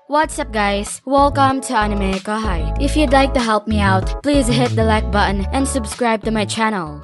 What's up guys? Welcome to AnimeKouhai. If you'd like to help me out, please hit the like button and subscribe to my channel.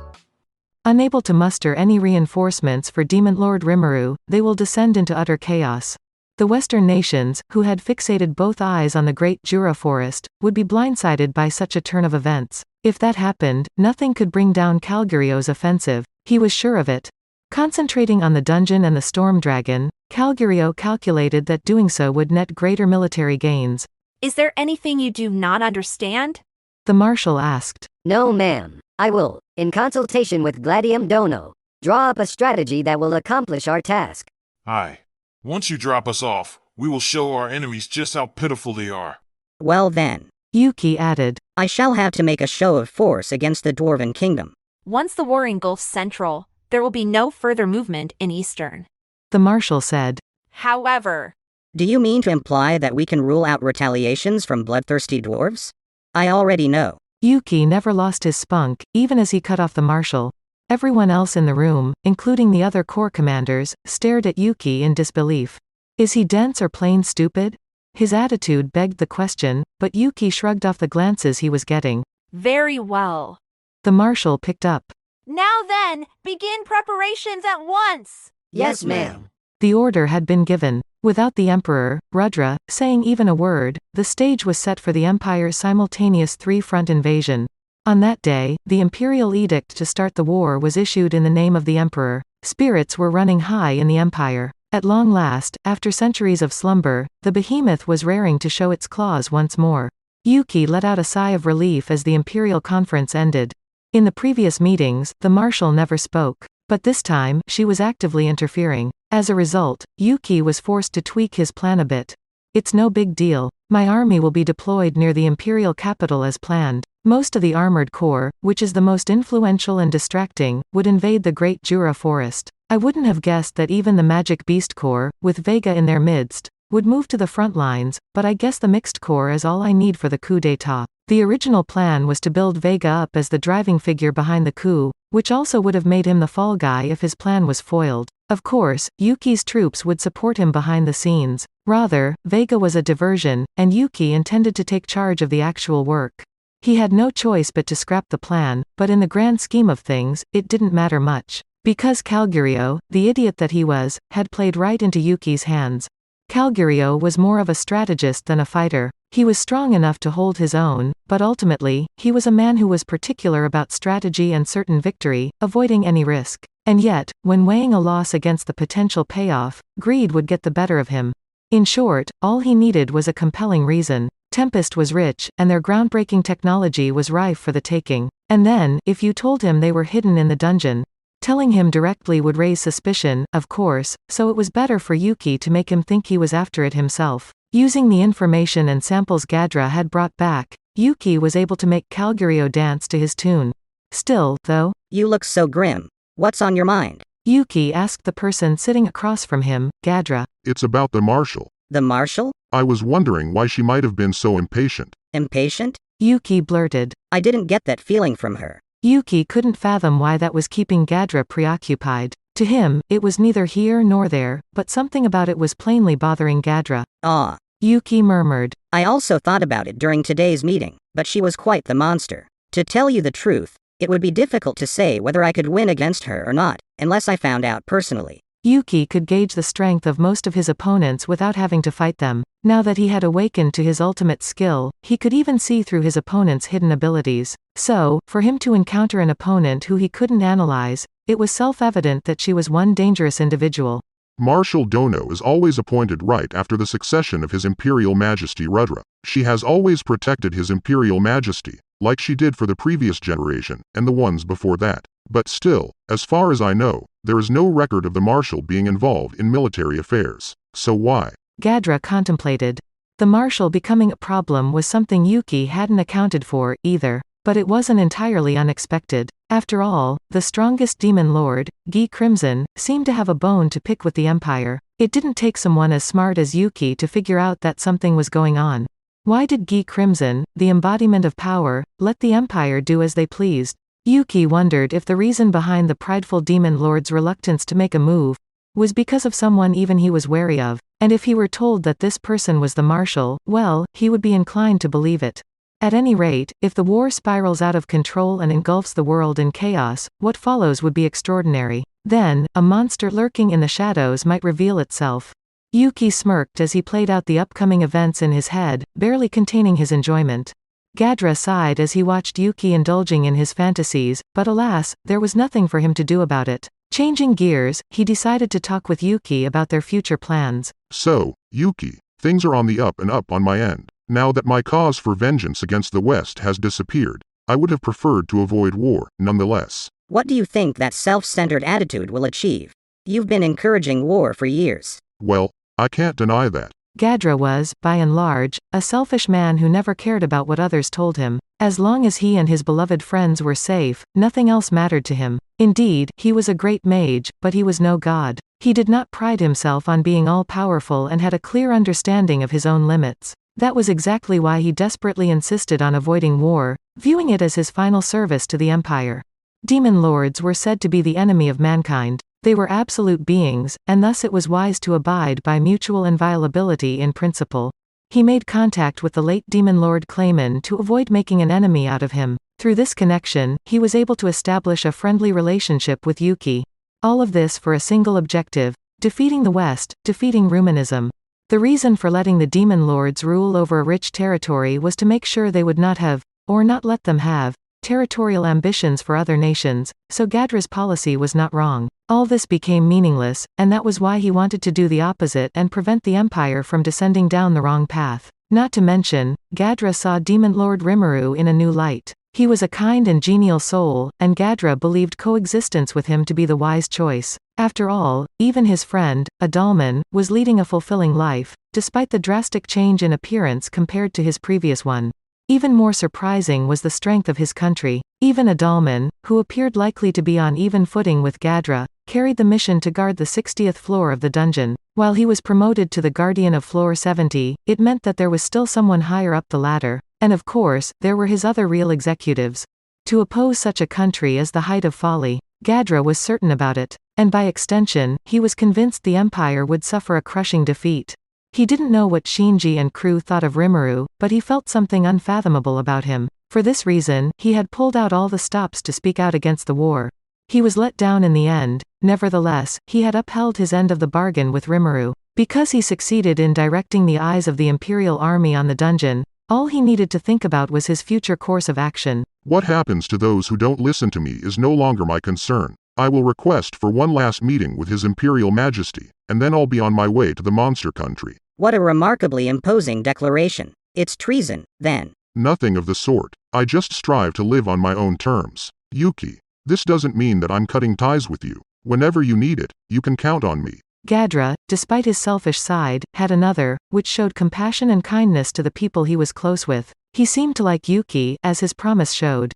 Unable to muster any reinforcements for Demon Lord Rimuru, they will descend into utter chaos. The Western nations, who had fixated both eyes on the great Jura forest, would be blindsided by such a turn of events. If that happened, nothing could bring down Calgurio's offensive. He was sure of it. Concentrating on the dungeon and the storm dragon, Calgurio calculated that doing so would net greater military gains. Is there anything you do not understand? The marshal asked. No, ma'am. I will, in consultation with Gladium Dono, draw up a strategy that will accomplish our task. Aye. Once you drop us off, we will show our enemies just how pitiful they are. Well then, Yuki added. I shall have to make a show of force against the Dwarven Kingdom. Once the war engulfs Central, there will be no further movement in Eastern. The marshal said. However, Do you mean to imply that we can rule out retaliations from bloodthirsty dwarves? I already know. Yuki never lost his spunk, even as he cut off the marshal. Everyone else in the room, including the other corps commanders, stared at Yuki in disbelief. Is he dense or plain stupid? His attitude begged the question, but Yuki shrugged off the glances he was getting. very well. The marshal picked up. Now then, begin preparations at once! Yes, ma'am. The order had been given. Without the Emperor, Rudra, saying even a word, the stage was set for the Empire's simultaneous three-front invasion. On that day, the imperial edict to start the war was issued in the name of the Emperor. Spirits were running high in the Empire. At long last, after centuries of slumber, the behemoth was raring to show its claws once more. Yuki let out a sigh of relief as the imperial conference ended. In the previous meetings, the marshal never spoke. But this time, she was actively interfering. As a result, Yuki was forced to tweak his plan a bit. It's no big deal. My army will be deployed near the imperial capital as planned. Most of the armored corps, which is the most influential and distracting, would invade the Great Jura forest. I wouldn't have guessed that even the Magic Beast Corps, with Vega in their midst, would move to the front lines, but I guess the Mixed Corps is all I need for the coup d'état. The original plan was to build Vega up as the driving figure behind the coup, which also would have made him the fall guy if his plan was foiled. Of course, Yuki's troops would support him behind the scenes. Rather, Vega was a diversion, and Yuki intended to take charge of the actual work. He had no choice but to scrap the plan, but in the grand scheme of things, it didn't matter much. Because Calgurio, the idiot that he was, had played right into Yuki's hands. Calgurio was more of a strategist than a fighter. He was strong enough to hold his own, but ultimately, he was a man who was particular about strategy and certain victory, avoiding any risk. And yet, when weighing a loss against the potential payoff, greed would get the better of him. In short, all he needed was a compelling reason. Tempest was rich, and their groundbreaking technology was rife for the taking. And then, if you told him they were hidden in the dungeon, telling him directly would raise suspicion, of course, so it was better for Yuki to make him think he was after it himself. Using the information and samples Gadra had brought back, Yuki was able to make Calgurio dance to his tune. Still, though, You look so grim. What's on your mind? Yuki asked the person sitting across from him, Gadra. It's about the marshal. The marshal? I was wondering why she might have been so impatient. Impatient? Yuki blurted. I didn't get that feeling from her. Yuki couldn't fathom why that was keeping Gadra preoccupied. To him, it was neither here nor there, but something about it was plainly bothering Gadra. Ah. Yuki murmured. I also thought about it during today's meeting, but she was quite the monster. To tell you the truth, it would be difficult to say whether I could win against her or not, unless I found out personally. Yuki could gauge the strength of most of his opponents without having to fight them. Now that he had awakened to his ultimate skill, he could even see through his opponent's hidden abilities. So, for him to encounter an opponent who he couldn't analyze, it was self-evident that she was one dangerous individual. Marshal Dono is always appointed right after the succession of His Imperial Majesty Rudra. She has always protected His Imperial Majesty, like she did for the previous generation, and the ones before that. But still, as far as I know, there is no record of the marshal being involved in military affairs. So why? Gadra contemplated. The marshal becoming a problem was something Yuki hadn't accounted for, either. But it wasn't entirely unexpected. After all, the strongest demon lord, Guy Crimson, seemed to have a bone to pick with the Empire. It didn't take someone as smart as Yuki to figure out that something was going on. Why did Guy Crimson, the embodiment of power, let the Empire do as they pleased? Yuki wondered if the reason behind the prideful demon lord's reluctance to make a move was because of someone even he was wary of. and if he were told that this person was the marshal, well, he would be inclined to believe it. At any rate, if the war spirals out of control and engulfs the world in chaos, what follows would be extraordinary. Then, a monster lurking in the shadows might reveal itself. Yuki smirked as he played out the upcoming events in his head, barely containing his enjoyment. Gadra sighed as he watched Yuki indulging in his fantasies, but alas, there was nothing for him to do about it. Changing gears, he decided to talk with Yuki about their future plans. So, Yuki, things are on the up and up on my end. Now that my cause for vengeance against the West has disappeared, I would have preferred to avoid war, nonetheless. What do you think that self-centered attitude will achieve? You've been encouraging war for years. Well, I can't deny that. Gadra was, by and large, a selfish man who never cared about what others told him. As long as he and his beloved friends were safe, nothing else mattered to him. Indeed, he was a great mage, but he was no god. He did not pride himself on being all-powerful and had a clear understanding of his own limits. That was exactly why he desperately insisted on avoiding war, viewing it as his final service to the Empire. Demon lords were said to be the enemy of mankind. They were absolute beings, and thus it was wise to abide by mutual inviolability in principle. He made contact with the late demon lord Clayman to avoid making an enemy out of him. Through this connection, he was able to establish a friendly relationship with Yuki. All of this for a single objective: defeating the West, defeating Rumanism. The reason for letting the demon lords rule over a rich territory was to make sure they would not have, or not let them have, territorial ambitions for other nations, so Gadra's policy was not wrong. All this became meaningless, and that was why he wanted to do the opposite and prevent the Empire from descending down the wrong path. Not to mention, Gadra saw Demon Lord Rimuru in a new light. He was a kind and genial soul, and Gadra believed coexistence with him to be the wise choice. After all, even his friend, Adalman, was leading a fulfilling life, despite the drastic change in appearance compared to his previous one. Even more surprising was the strength of his country. Even Adalman, who appeared likely to be on even footing with Gadra, carried the mission to guard the 60th floor of the dungeon. While he was promoted to the guardian of floor 70, it meant that there was still someone higher up the ladder. And of course, there were his other real executives. To oppose such a country is the height of folly. Gadra was certain about it. And by extension, he was convinced the Empire would suffer a crushing defeat. He didn't know what Shinji and crew thought of Rimuru, but he felt something unfathomable about him. For this reason, he had pulled out all the stops to speak out against the war. He was let down in the end. Nevertheless, he had upheld his end of the bargain with Rimuru. Because he succeeded in directing the eyes of the Imperial Army on the dungeon, all he needed to think about was his future course of action. What happens to those who don't listen to me is no longer my concern. I will request for one last meeting with His Imperial Majesty, and then I'll be on my way to the monster country. What a remarkably imposing declaration. It's treason, then. Nothing of the sort. I just strive to live on my own terms. Yuki, this doesn't mean that I'm cutting ties with you. Whenever you need it, you can count on me. Gadra, despite his selfish side, had another, which showed compassion and kindness to the people he was close with. He seemed to like Yuki, as his promise showed.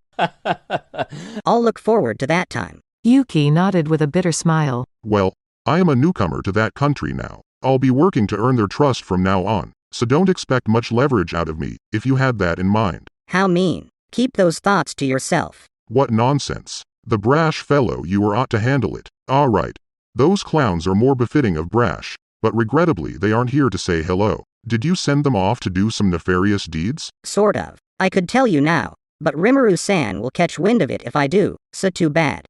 I'll look forward to that time. Yuki nodded with a bitter smile. Well, I am a newcomer to that country now. I'll be working to earn their trust from now on, so don't expect much leverage out of me, if you had that in mind. How mean. Keep those thoughts to yourself. What nonsense. The brash fellow you are ought to handle it. All right. Those clowns are more befitting of brash, but regrettably they aren't here to say hello. Did you send them off to do some nefarious deeds? Sort of. I could tell you now, but Rimuru-san will catch wind of it if I do, so too bad.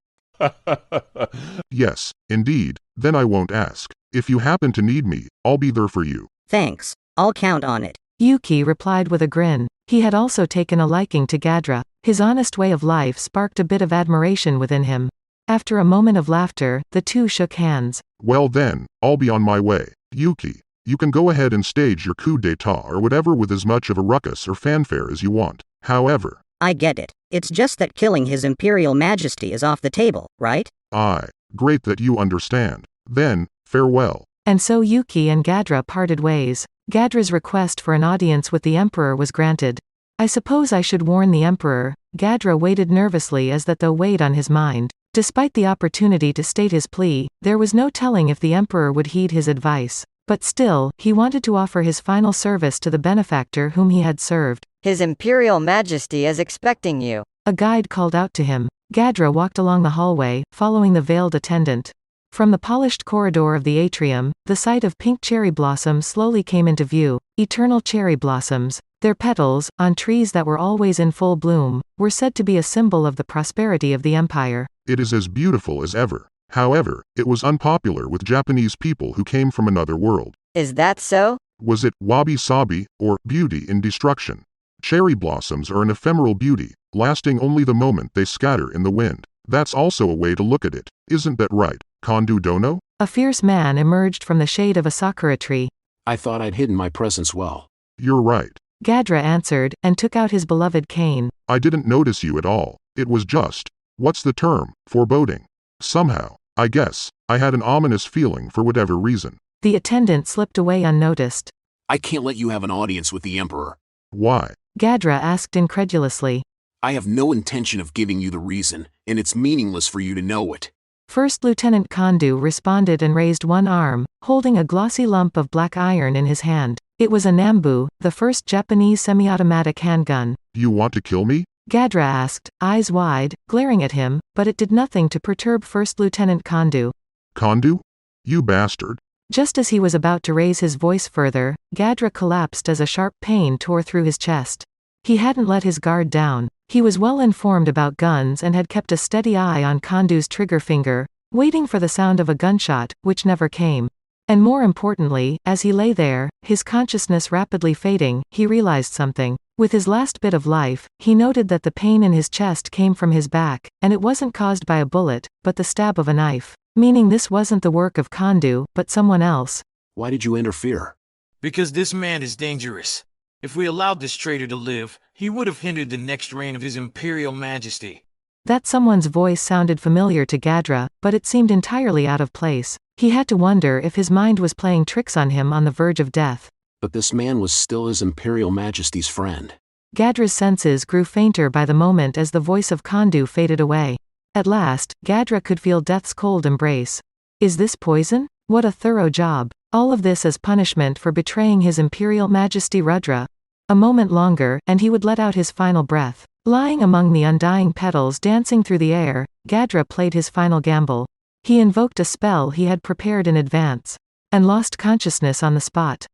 Yes, indeed, then I won't ask. If you happen to need me, I'll be there for you. Thanks, I'll count on it. Yuki replied with a grin. He had also taken a liking to Gadra. His honest way of life sparked a bit of admiration within him. After a moment of laughter, the two shook hands. Well then, I'll be on my way. Yuki, you can go ahead and stage your coup d'etat or whatever with as much of a ruckus or fanfare as you want. However, I get it. It's just that killing His Imperial Majesty is off the table, right? aye, great that you understand. Then, farewell. And so Yuki and Gadra parted ways. Gadra's request for an audience with the Emperor was granted. I suppose I should warn the Emperor. Gadra waited nervously as that though weighed on his mind. Despite the opportunity to state his plea, there was no telling if the Emperor would heed his advice. But still, he wanted to offer his final service to the benefactor whom he had served. His Imperial Majesty is expecting you. A guide called out to him. Gadra walked along the hallway, following the veiled attendant. From the polished corridor of the atrium, the sight of pink cherry blossoms slowly came into view, eternal cherry blossoms. Their petals, on trees that were always in full bloom, were said to be a symbol of the prosperity of the empire. It is as beautiful as ever. However, it was unpopular with Japanese people who came from another world. Is that so? Was it wabi-sabi, or beauty in destruction? Cherry blossoms are an ephemeral beauty, lasting only the moment they scatter in the wind. That's also a way to look at it, isn't that right, Kondo Dono? A fierce man emerged from the shade of a sakura tree. I thought I'd hidden my presence well. You're right. Gadra answered, and took out his beloved cane. I didn't notice you at all. It was just, what's the term, foreboding. Somehow, I guess, I had an ominous feeling for whatever reason. The attendant slipped away unnoticed. I can't let you have an audience with the Emperor. Why? Gadra asked incredulously. I have no intention of giving you the reason, and it's meaningless for you to know it. First Lieutenant Kondo responded and raised one arm, holding a glossy lump of black iron in his hand. It was a Nambu, the first Japanese semi-automatic handgun. You want to kill me? Gadra asked, eyes wide, glaring at him, but it did nothing to perturb First Lieutenant Kondo. Kondo? You bastard. Just as he was about to raise his voice further, Gadra collapsed as a sharp pain tore through his chest. He hadn't let his guard down. He was well informed about guns and had kept a steady eye on Kondo's trigger finger, waiting for the sound of a gunshot, which never came. And more importantly, as he lay there, his consciousness rapidly fading, he realized something. With his last bit of life, he noted that the pain in his chest came from his back, and it wasn't caused by a bullet, but the stab of a knife. Meaning this wasn't the work of Kondo, but someone else. Why did you interfere? Because this man is dangerous. If we allowed this traitor to live, he would have hindered the next reign of His Imperial Majesty. That someone's voice sounded familiar to Gadra, but it seemed entirely out of place. He had to wonder if his mind was playing tricks on him on the verge of death. But this man was still His Imperial Majesty's friend. Gadra's senses grew fainter by the moment as the voice of Kondo faded away. At last, Gadra could feel death's cold embrace. Is this poison? What a thorough job. All of this as punishment for betraying His Imperial Majesty Rudra. A moment longer, and he would let out his final breath. Lying among the undying petals dancing through the air, Gadra played his final gamble. He invoked a spell he had prepared in advance, and lost consciousness on the spot.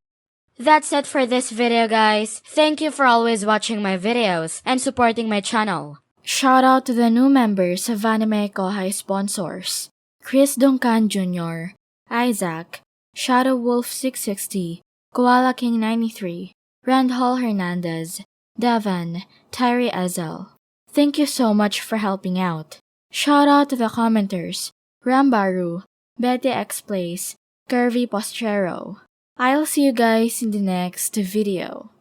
That's it for this video, guys. Thank you for always watching my videos and supporting my channel. Shout out to the new members of AnimeKouhai sponsors: Chris Duncan Jr., Isaac, Shadow Wolf 660, Koala King 93, Randall Hernandez, Devon, Tyree Ezel. Thank you so much for helping out. Shout out to the commenters: Rambaru, Betty X Plays, Curvy Postrero. I'll see you guys in the next video.